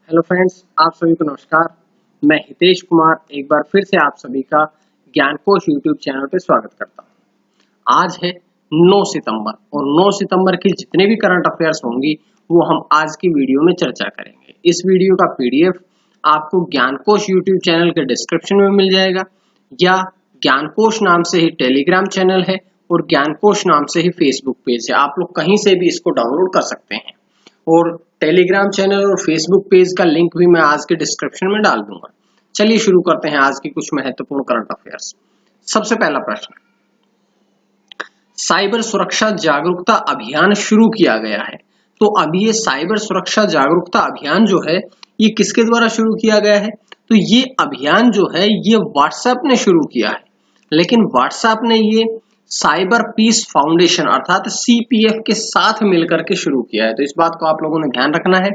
Hello friends, आप सभी को नमस्कार। मैं हितेश कुमार एक बार फिर से आप सभी का ज्ञानकोश यूट्यूब चैनल पे स्वागत करता हूँ। आज है 9 सितंबर और 9 सितंबर की जितने भी करंट अफेयर्स होंगी वो हम आज की वीडियो में चर्चा करेंगे। इस वीडियो का पीडीएफ आपको ज्ञानकोश यूट्यूब चैनल के डिस्क्रिप्शन में मिल जाएगा या ज्ञानकोश नाम से ही टेलीग्राम चैनल है और ज्ञानकोश नाम से ही फेसबुक पेज है। आप लोग कहीं से भी इसको डाउनलोड कर सकते हैं और टेलीग्राम चैनल और फेसबुक पेज का लिंक भी मैं आज के डिस्क्रिप्शन में डाल दूंगा। चलिए शुरू करते हैं आज की कुछ महत्वपूर्ण करंट अफेयर्स। सबसे पहला प्रश्न, साइबर सुरक्षा जागरूकता अभियान शुरू किया गया है। तो अभी ये साइबर सुरक्षा जागरूकता अभियान जो है ये किसके द्वारा शुरू किया गया है? तो ये अभियान जो है ये व्हाट्सएप ने शुरू किया है, लेकिन व्हाट्सएप ने ये साइबर पीस फाउंडेशन अर्थात सीपीएफ के साथ मिलकर के शुरू किया है। तो इस बात को आप लोगों ने ध्यान रखना है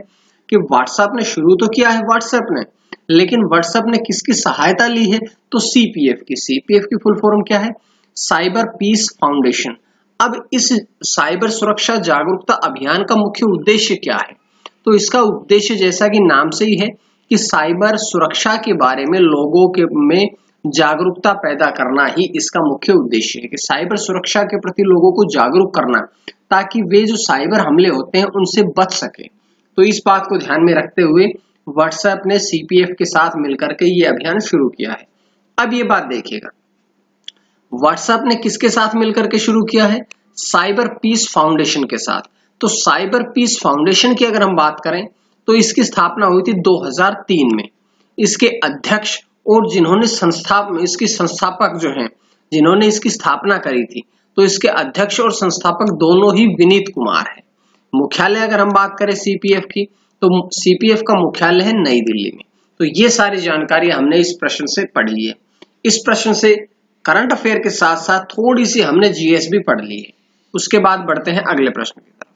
कि व्हाट्सएप ने शुरू तो किया है व्हाट्सएप ने, लेकिन व्हाट्सएप ने किसकी सहायता ली है? तो सीपीएफ की। सीपीएफ की फुल फॉर्म क्या है? Cyber peace foundation. अब इस साइबर सुरक्षा जागरूकता अभियान का मुख्य उद्देश्य क्या है? तो इसका उद्देश्य जैसा कि नाम से ही है कि साइबर सुरक्षा के बारे में लोगों के में जागरूकता पैदा करना ही इसका मुख्य उद्देश्य है कि साइबर सुरक्षा के प्रति लोगों को जागरूक करना ताकि वे जो साइबर हमले होते हैं उनसे बच सके। तो इस बात को ध्यान में रखते हुए व्हाट्सएप ने सीपीएफ के साथ मिलकर के ये अभियान शुरू किया है। अब ये बात देखिएगा, व्हाट्सएप ने किसके साथ मिलकर के शुरू किया है? साइबर पीस फाउंडेशन के साथ। तो साइबर पीस फाउंडेशन की अगर हम बात करें तो इसकी स्थापना हुई थी 2003 में। इसके अध्यक्ष और जिन्होंने इसकी संस्थापक जो हैं, जिन्होंने इसकी स्थापना करी थी, तो इसके अध्यक्ष और संस्थापक दोनों ही विनीत कुमार है। मुख्यालय अगर हम बात करें सीपीएफ की तो सीपीएफ का मुख्यालय है नई दिल्ली में। तो ये सारी जानकारी हमने इस प्रश्न से पढ़ी है। इस प्रश्न से करंट अफेयर के साथ साथ थोड़ी सी हमने जीएस भी पढ़ ली है। उसके बाद बढ़ते हैं अगले प्रश्न की तरफ।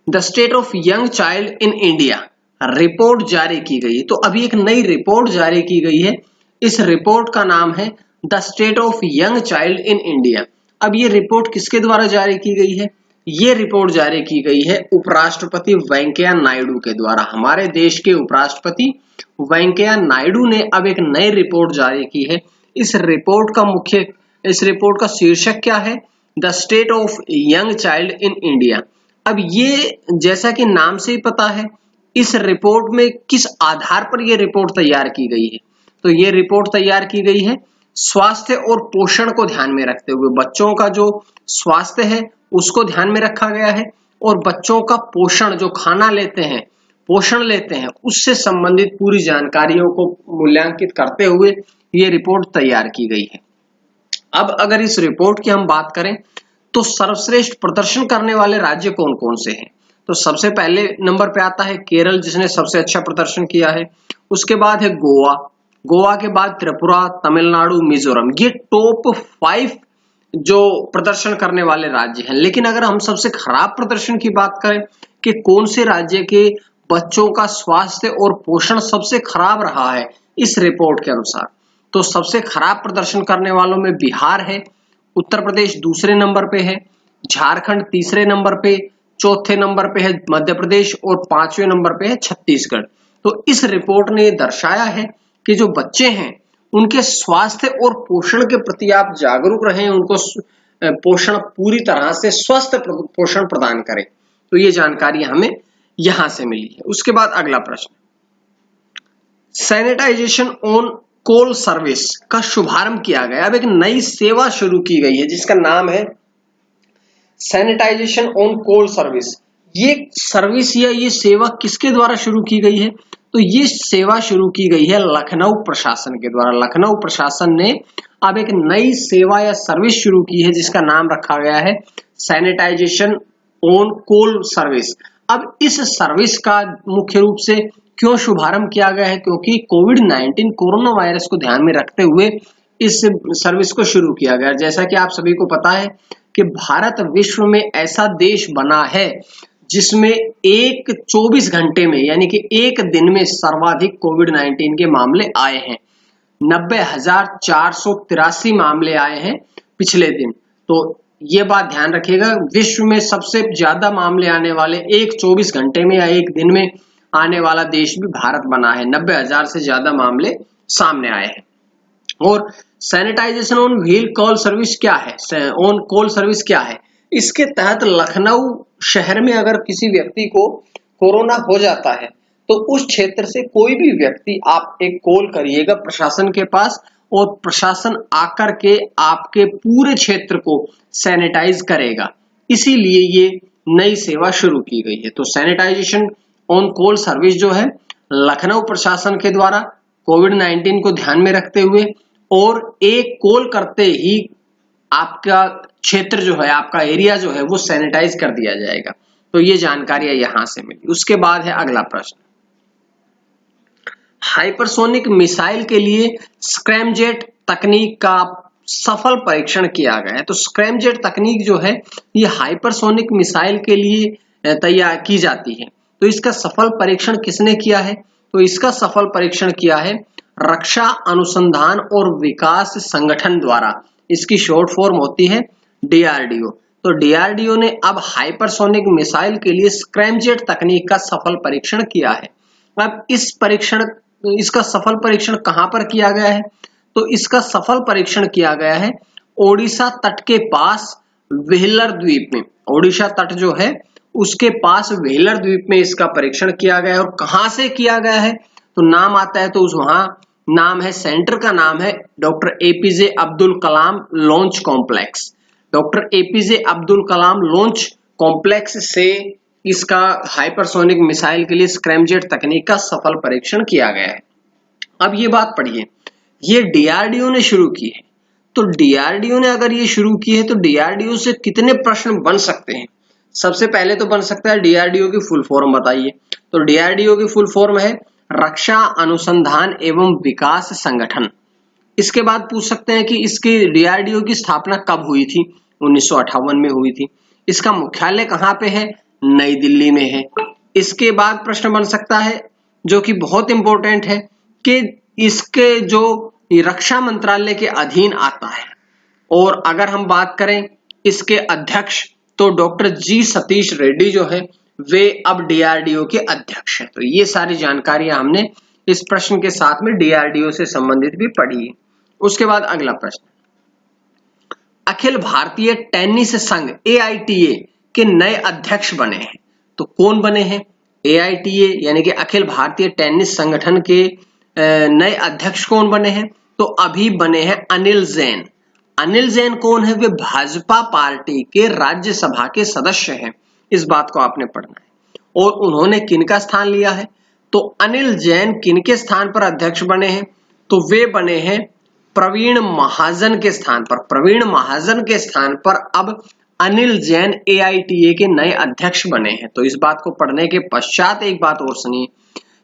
The state of young child in India report जारी की गई। तो अभी एक नई रिपोर्ट जारी की गई है। इस रिपोर्ट का नाम है the state of young child in India. अब ये रिपोर्ट किसके द्वारा जारी की गई है? ये रिपोर्ट जारी की गई है उपराष्ट्रपति वेंकैया नायडू के द्वारा। हमारे देश के उपराष्ट्रपति वेंकैया नायडू ने अब एक नई रिपोर्ट जारी की है। इस रिपोर्ट का शीर्षक क्या है? The state of young child in India. अब ये जैसा कि नाम से ही पता है, इस रिपोर्ट में किस आधार पर यह रिपोर्ट तैयार की गई है? तो ये रिपोर्ट तैयार की गई है स्वास्थ्य और पोषण को ध्यान में रखते हुए। बच्चों का जो स्वास्थ्य है उसको ध्यान में रखा गया है और बच्चों का पोषण, जो खाना लेते हैं, पोषण लेते हैं, उससे संबंधित पूरी जानकारियों को मूल्यांकित करते हुए ये रिपोर्ट तैयार की गई है। अब अगर इस रिपोर्ट की हम बात करें तो सर्वश्रेष्ठ प्रदर्शन करने वाले राज्य कौन कौन से हैं? तो सबसे पहले नंबर पे आता है केरल, जिसने सबसे अच्छा प्रदर्शन किया है। उसके बाद है गोवा, गोवा के बाद त्रिपुरा, तमिलनाडु, मिजोरम। ये टॉप 5 जो प्रदर्शन करने वाले राज्य हैं। लेकिन अगर हम सबसे खराब प्रदर्शन की बात करें कि कौन से राज्य के बच्चों का स्वास्थ्य और पोषण सबसे खराब रहा है इस रिपोर्ट के अनुसार, तो सबसे खराब प्रदर्शन करने वालों में बिहार है, उत्तर प्रदेश दूसरे नंबर पे है, झारखंड तीसरे नंबर पे, चौथे नंबर पे है मध्य प्रदेश और 5वें नंबर पे है छत्तीसगढ़। तो इस रिपोर्ट ने दर्शाया है कि जो बच्चे हैं उनके स्वास्थ्य और पोषण के प्रति आप जागरूक रहें, उनको पोषण पूरी तरह से स्वस्थ पोषण प्रदान करें। तो ये जानकारी हमें यहां से मिली है। उसके बाद अगला प्रश्न, सैनिटाइजेशन ऑन कोल सर्विस का शुभारंभ किया गया। अब एक नई सेवा शुरू की गई है जिसका नाम है सैनिटाइजेशन ऑन कोल सर्विस। ये सर्विस या ये सेवा किसके द्वारा शुरू की गई है? तो ये सेवा शुरू की गई है लखनऊ प्रशासन के द्वारा। लखनऊ प्रशासन ने अब एक नई सेवा या सर्विस शुरू की है जिसका नाम रखा गया है सैनिटाइजेशन ऑन कोल सर्विस। अब इस सर्विस का मुख्य रूप से क्यों शुभारंभ किया गया है? क्योंकि कोविड-19 कोरोना वायरस को ध्यान में रखते हुए इस सर्विस को शुरू किया गया। जैसा कि आप सभी को पता है कि भारत विश्व में ऐसा देश बना है जिसमें 24 घंटे में यानी कि एक दिन में सर्वाधिक कोविड-19 के मामले आए हैं। 90,483 मामले आए हैं पिछले दिन। तो ये बात ध्यान रखिएगा, विश्व में सबसे ज्यादा मामले आने वाले 24 घंटे में या एक दिन में आने वाला देश भी भारत बना है। 90,000 से ज्यादा मामले सामने आए हैं। और sanitization on wheel call service क्या है? ऑन कॉल सर्विस क्या है? इसके तहत लखनऊ शहर में अगर किसी व्यक्ति को कोरोना हो जाता है तो उस क्षेत्र से कोई भी व्यक्ति आप एक कॉल करिएगा प्रशासन के पास, और प्रशासन आकर के आपके पूरे क्षेत्र को सैनिटाइज करेगा। इसीलिए ये नई सेवा शुरू की गई है। तो सैनिटाइजेशन ऑन कॉल सर्विस जो है लखनऊ प्रशासन के द्वारा कोविड-19 को ध्यान में रखते हुए और एक कॉल करते ही आपका क्षेत्र जो है, आपका एरिया जो है वो सैनिटाइज कर दिया जाएगा। तो ये जानकारियां यहां से मिली। उसके बाद है अगला प्रश्न, हाइपरसोनिक मिसाइल के लिए स्क्रैमजेट तकनीक का सफल परीक्षण किया गया है। तो स्क्रैमजेट तकनीक जो है ये हाइपरसोनिक मिसाइल के लिए तैयार की जाती है। तो इसका सफल परीक्षण किसने किया है? तो इसका सफल परीक्षण किया है रक्षा अनुसंधान और विकास संगठन द्वारा। इसकी शॉर्ट फॉर्म होती है DRDO। तो DRDO ने अब हाइपरसोनिक मिसाइल के लिए स्क्रैमजेट तकनीक का सफल परीक्षण किया है। अब इसका सफल परीक्षण कहां पर किया गया है? तो इसका सफल परीक्षण किया गया है ओडिशा तट के पास व्हीलर द्वीप में। ओडिशा तट जो है उसके पास व्हीलर द्वीप में इसका परीक्षण किया गया है। और कहां से किया गया है? तो नाम आता है तो उस वहां नाम है, सेंटर का नाम है doctor APJ Abdul Kalam launch complex. Doctor APJ Abdul Kalam launch complex से इसका हाइपरसोनिक मिसाइल के लिए स्क्रैमजेट तकनीक का सफल परीक्षण किया गया है। अब ये बात पढ़िए, ये DRDO ने शुरू की है। तो DRDO ने अगर ये शुरू की है तो DRDO से कितने प्रश्न बन सकते हैं? सबसे पहले तो बन सकता है DRDO की फुल फॉर्म बताइए। तो DRDO की फुल फॉर्म है रक्षा अनुसंधान एवं विकास संगठन। इसके बाद पूछ सकते हैं कि इसकी DRDO की स्थापना कब हुई थी? 1958 में हुई थी। इसका मुख्यालय कहाँ पे है? नई दिल्ली में है। इसके बाद प्रश्न बन सकता है जो कि बहुत इंपॉर्टेंट है कि इसके जो रक्षा मंत्रालय के अधीन आता है, और अगर हम बात करें इसके अध्यक्ष तो डॉक्टर G सतीश रेड्डी जो है वे अब DRDO के अध्यक्ष हैं। तो ये सारी जानकारियां हमने इस प्रश्न के साथ में DRDO से संबंधित भी पढ़ी है। उसके बाद अगला प्रश्न, अखिल भारतीय टेनिस संघ AITA के नए अध्यक्ष बने हैं। तो कौन बने हैं? AITA यानी कि अखिल भारतीय टेनिस संगठन के नए अध्यक्ष कौन बने हैं? तो अभी बने हैं अनिल जैन। अनिल जैन कौन है? वे भाजपा पार्टी के राज्यसभा के सदस्य हैं। इस बात को आपने पढ़ना है। और उन्होंने किनका स्थान लिया है? तो अनिल जैन किनके स्थान पर अध्यक्ष बने हैं? तो वे बने हैं प्रवीण महाजन के स्थान पर। प्रवीण महाजन के स्थान पर अब अनिल जैन AITA के नए अध्यक्ष बने हैं। तो इस बात को पढ़ने के पश्चात एक बात और सुनिए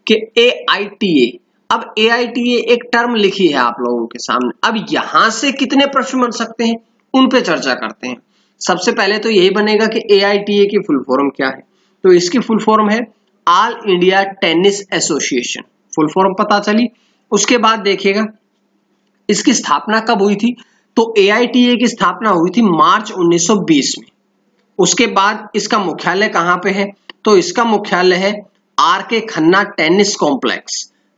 कि AITA, अब AITA एक टर्म लिखी है आप लोगों के सामने। अब यहां से कितने प्रश्न बन सकते हैं उन पे चर्चा करते हैं। सबसे पहले तो यही बनेगा कि AITA की फुल फॉर्म क्या है? तो इसकी फुल फॉर्म है all India tennis association. Full form पता चली। उसके बाद देखिएगा इसकी स्थापना कब हुई थी? तो AITA की स्थापना हुई थी मार्च 1920 में। उसके बाद इसका मुख्यालय कहां पे है? तो इसका मुख्यालय है RK खन्ना टेनिस कॉम्प्लेक्स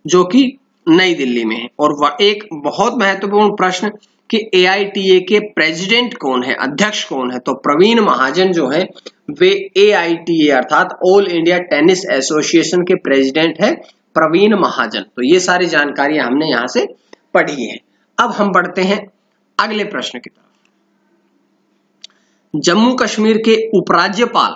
जो कि नई दिल्ली में है। और एक बहुत महत्वपूर्ण प्रश्न कि AITA के प्रेसिडेंट कौन है, अध्यक्ष कौन है? तो प्रवीण महाजन जो है वे AITA अर्थात ऑल इंडिया टेनिस एसोसिएशन के प्रेसिडेंट है प्रवीण महाजन। तो ये सारी जानकारियां हमने यहां से पढ़ी है। अब हम बढ़ते हैं अगले प्रश्न की तरफ। जम्मू कश्मीर के उपराज्यपाल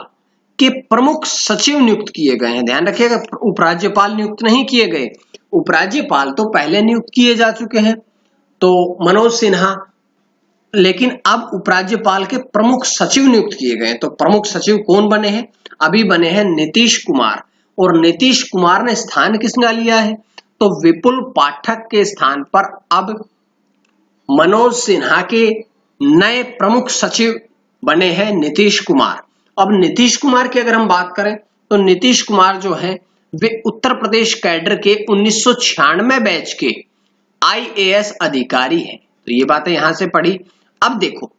के प्रमुख सचिव नियुक्त किए गए हैं। ध्यान रखिएगा, उपराज्यपाल नियुक्त नहीं किए गए। उपराज्यपाल तो पहले नियुक्त किए जा चुके हैं, तो मनोज सिन्हा, लेकिन अब उपराज्यपाल के प्रमुख सचिव नियुक्त किए गए। तो प्रमुख सचिव कौन बने हैं? अभी बने हैं नीतीश कुमार। और नीतीश कुमार ने स्थान किसका लिया है? तो विपुल पाठक के स्थान पर अब मनोज सिन्हा के नए प्रमुख सचिव बने हैं नीतीश कुमार। अब नीतीश कुमार की अगर हम बात करें तो नीतीश कुमार जो है वे उत्तर प्रदेश कैडर के 1996 बैच के IAS अधिकारी हैं। तो ये बातें यहां से पढ़ी। अब देखो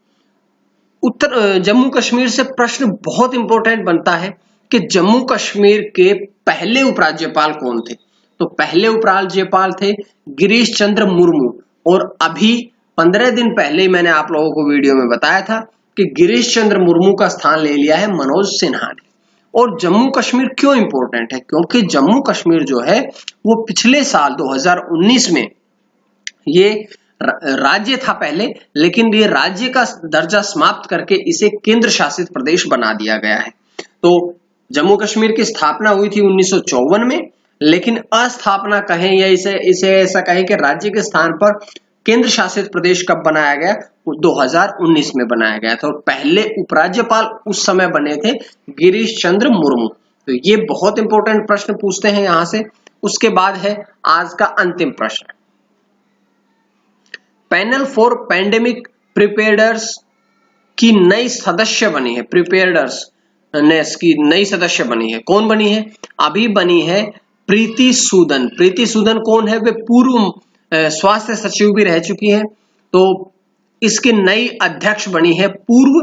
जम्मू कश्मीर से प्रश्न बहुत इंपॉर्टेंट बनता है कि जम्मू कश्मीर के पहले उपराज्यपाल कौन थे। तो पहले उपराज्यपाल थे गिरीश चंद्र मुर्मू, और अभी 15 दिन पहले मैंने आप लोगों को वीडियो में बताया था कि गिरीश चंद्र मुर्मू का स्थान ले लिया है मनोज सिन्हा ने। और जम्मू कश्मीर क्यों इंपॉर्टेंट है, क्योंकि जम्मू कश्मीर जो है वो पिछले साल 2019 में ये राज्य था पहले, लेकिन ये राज्य का दर्जा समाप्त करके इसे केंद्र शासित प्रदेश बना दिया गया है। तो जम्मू कश्मीर की स्थापना हुई थी 1954 में, लेकिन अस्थापना कहें या इसे ऐसा कहें कि राज्य के स्थान पर केंद्र शासित प्रदेश कब बनाया गया, 2019 में बनाया गया था। और पहले उपराज्यपाल उस समय बने थे गिरीश चंद्र मुर्मू। तो ये बहुत इंपॉर्टेंट प्रश्न पूछते हैं यहां से। उसके बाद है आज का अंतिम प्रश्न, पैनल फॉर पैंडेमिक प्रिपेयर्डनेस की नई सदस्य बनी है। प्रिपेयर्डनेस की नई सदस्य बनी है, कौन बनी है? अभी बनी है प्रीति सूदन। प्रीति सूदन कौन है? वे पूर्व स्वास्थ्य सचिव भी रह चुकी हैं। तो इसकी नई अध्यक्ष बनी है पूर्व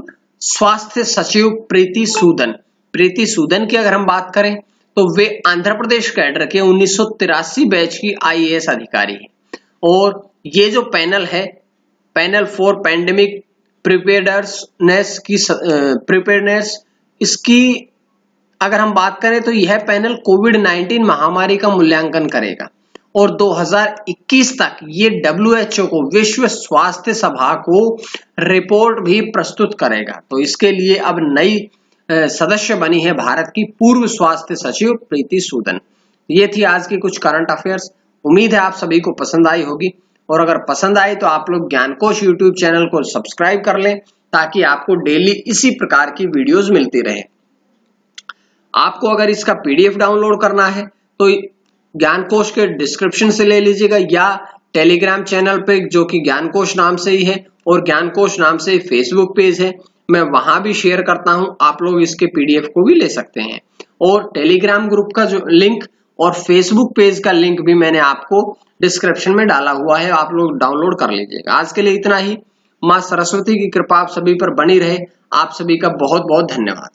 स्वास्थ्य सचिव प्रीति सूदन। प्रीति सूदन की अगर हम बात करें तो वे आंध्र प्रदेश कैडर के 1983 बैच की IAS अधिकारी है। और ये जो पैनल है, पैनल फॉर पैंडेमिक प्रिपेयर्डनेस, इसकी अगर हम बात करें तो यह पैनल कोविड-19 महामारी का मूल्यांकन करेगा और 2021 तक ये WHO को, विश्व स्वास्थ्य सभा को रिपोर्ट भी प्रस्तुत करेगा। तो इसके लिए अब नई सदस्य बनी है भारत की पूर्व स्वास्थ्य सचिव प्रीति सूदन। ये थी आज की कुछ करंट अफेयर्स। उम्मीद है आप सभी को पसंद आई होगी, और अगर पसंद आई तो आप लोग ज्ञानकोश यूट्यूब चैनल को सब्सक्राइब कर लें ताकि आपको डेली इसी प्रकार की वीडियोस मिलती रहे। आपको अगर इसका PDF डाउनलोड करना है तो ज्ञानकोश के डिस्क्रिप्शन से ले लीजिएगा, या टेलीग्राम चैनल पे जो कि ज्ञानकोश नाम से ही है, और ज्ञानकोश नाम से फेसबुक पेज है, मैं वहां भी शेयर करता हूं। आप लोग इसके PDF को भी ले सकते हैं। और टेलीग्राम ग्रुप का जो लिंक और फेसबुक पेज का लिंक भी मैंने आपको डिस्क्रिप्शन में डाला हुआ है, आप लोग डाउनलोड कर लीजिएगा। आज के लिए इतना ही। मां सरस्वती की कृपा आप सभी पर बनी रहे। आप सभी का बहुत बहुत धन्यवाद।